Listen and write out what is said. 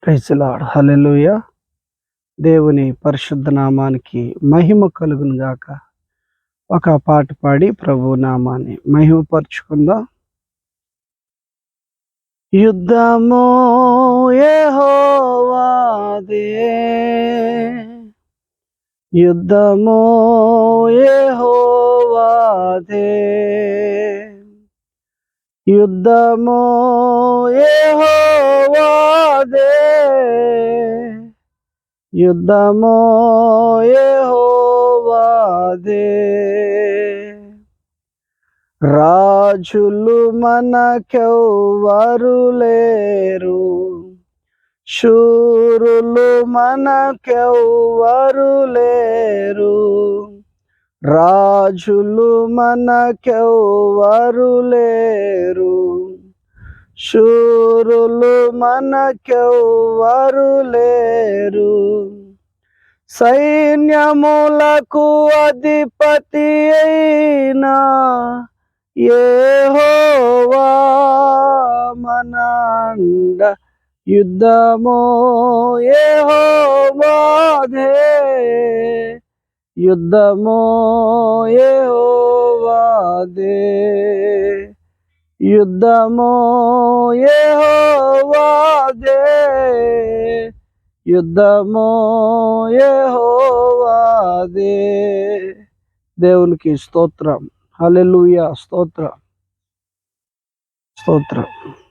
Praise lord. హల్లెలూయా. దేవుని పరిశుద్ధ నామానికి మహిమ కలుగును గాక. ఒక పాట పాడి ప్రభు నామాన్ని మహిమపరుచుకుందాం. యుద్ధము యెహోవాదే, యుద్ధము యెహోవాదే, యుద్ధము యెహోవాదే, యుద్ధము యెహోవాదే. రాజులు మనకెవ్వరు లేరు, శూరులు మనకెవ్వరు లేరు. రాజులు మనకెవ్వరు లేరు, శూరులు మనకెవ్వరు లేరు. సైన్యములకు అధిపతి అయినా యెహోవా మనండ, యుద్ధము యెహోవాదే, యుద్ధము యెహోవాదే, యుద్ధము యెహోవాదే, యుద్ధము యెహోవాదే. దేవునికి స్తోత్రం. హల్లెలూయా. స్తోత్రం.